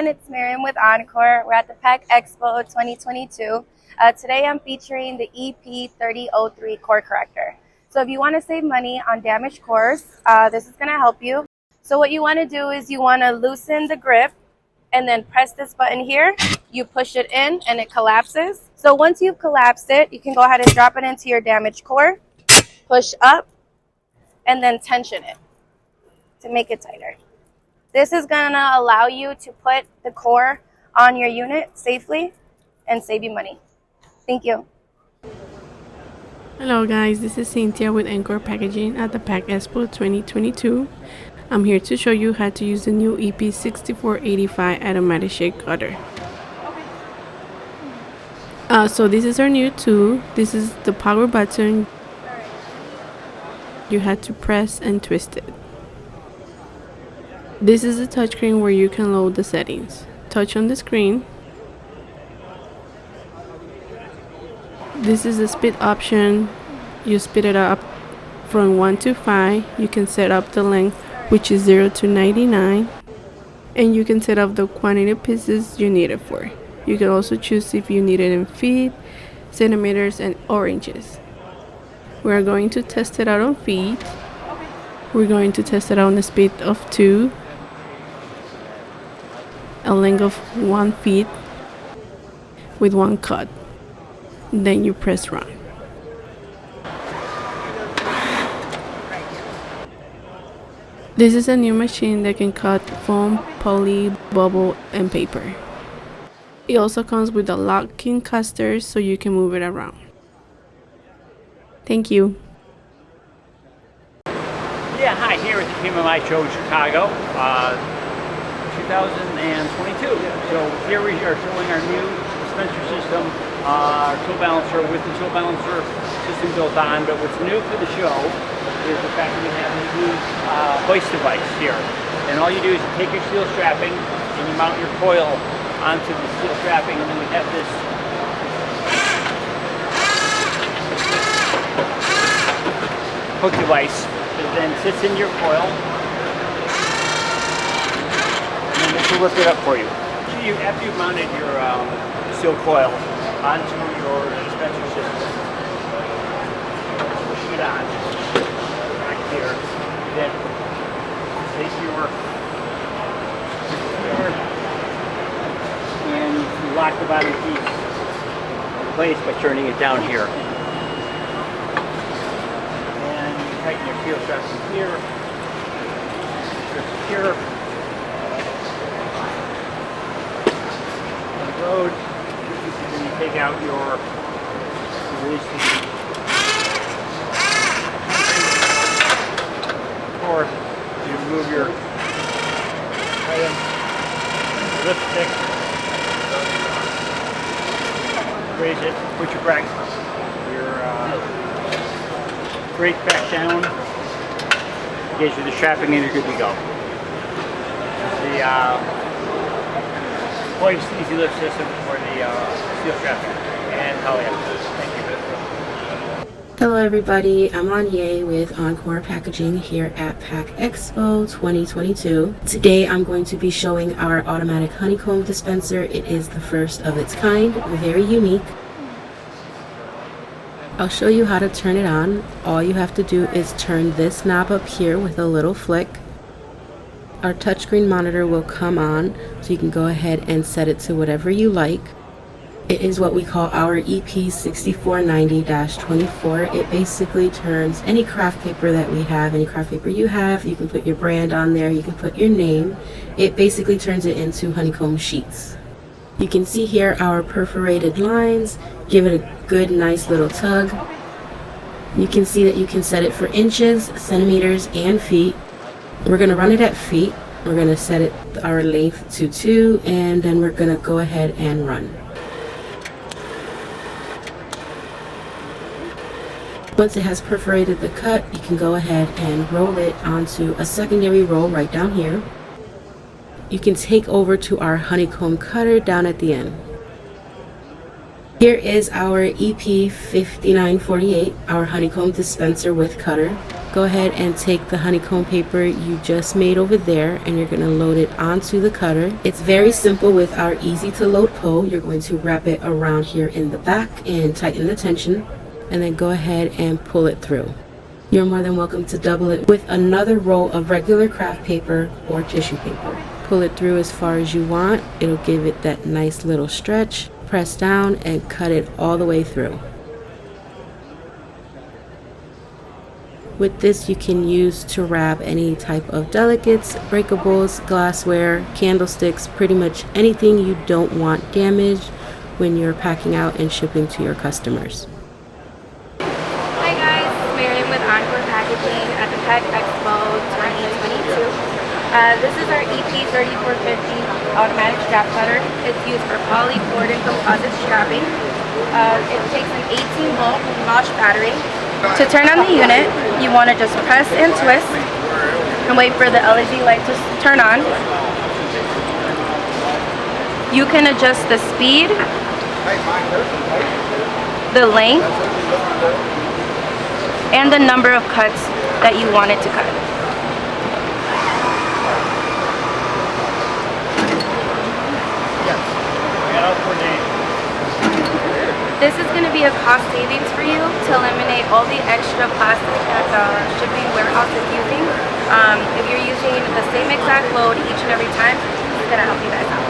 It's Miriam with Encore. We're at the Pack Expo 2022. Today I'm featuring the EP3003 Core Corrector. So if you want to save money on damaged cores, this is going to help you. So what you want to do is you want to loosen the grip and then press this button here. You push it in and it collapses. So once you've collapsed it, you can go ahead and drop it into your damaged core, push up, and then tension it to make it tighter. This is going to allow you to put the core on your unit safely and save you money. Thank you. Hello guys, this is Cynthia with Encore Packaging at the Pack Expo 2022. I'm here to show you how to use the new EP6485 automatic shake cutter. So this is our new tool. This is the power button. You had to press and twist it. This is the touchscreen where you can load the settings. Touch on the screen. This is the speed option. You speed it up from 1 to 5. You can set up the length, which is 0 to 99. And you can set up the quantity of pieces you need it for. You can also choose if you need it in feet, centimeters, or inches. We're going to test it out on feet. We're going to test it out on the speed of 2. A length of 1 foot with 1 cut. Then you press run. This is a new machine that can cut foam, poly, bubble, and paper. It also comes with a locking caster so you can move it around. Thank you. Yeah, hi, here at the PMMI show in Chicago. 2022. So here we are showing our new dispenser system, our tool balancer with the tool balancer system built on. But what's new for the show is the fact that we have this new hoist device here. And all you do is you take your steel strapping and you mount your coil onto the steel strapping, and then we have this hook device that then sits in your coil. To lift it up for you. After you've mounted your steel coil onto your dispenser system, pushing it on right here, then take your and you lock the bottom piece in place by turning it down here. And you tighten your steel straps in here. Secure. Road, and then you take out your release or you remove your item, lift stick, raise it, put your brake back down, engage with the strapping, and you're good to go. The hoist easy lift system for the steel strapping and poly. Thank you. Hello everybody, I'm Anye with Encore Packaging here at Pack Expo 2022. Today I'm going to be showing our automatic honeycomb dispenser. It is the first of its kind, very unique. I'll show you how to turn it on. All you have to do is turn this knob up here with a little flick. Our touchscreen monitor will come on, so you can go ahead and set it to whatever you like. It is what we call our EP6490-24. It basically turns any craft paper that we have, any craft paper you have, you can put your brand on there, you can put your name, it basically turns it into honeycomb sheets. You can see here our perforated lines. Give it a good nice little tug. You can see that you can set it for inches, centimeters, and feet. We're going to run it at feet. We're going to set it our length to 2, and then we're going to go ahead and run. Once it has perforated the cut, you can go ahead and roll it onto a secondary roll right down here. You can take over to our honeycomb cutter down at the end. Here is our EP 5948, our honeycomb dispenser with cutter. Go ahead and take the honeycomb paper you just made over there, and you're going to load it onto the cutter. It's very simple with our easy to load pull. You're going to wrap it around here in the back and tighten the tension, and then go ahead and pull it through. You're more than welcome to double it with another roll of regular craft paper or tissue paper. Pull it through as far as you want. It'll give it that nice little stretch. Press down and cut it all the way through. With this, you can use to wrap any type of delicates, breakables, glassware, candlesticks, pretty much anything you don't want damaged when you're packing out and shipping to your customers. Hi guys, it's Marion with Encore Packaging at the Pack Expo 2022. This is our EP 3450 automatic strap cutter. It's used for poly, cord, and composite strapping. It takes an 18-volt Bosch battery. To turn on the unit, you want to just press and twist and wait for the LED light to turn on. You can adjust the speed, the length, and the number of cuts that you want it to cut. This is going to be a cost savings for you to eliminate all the extra plastic that the shipping warehouse is using. If you're using the same exact load each and every time, it's going to help you guys out.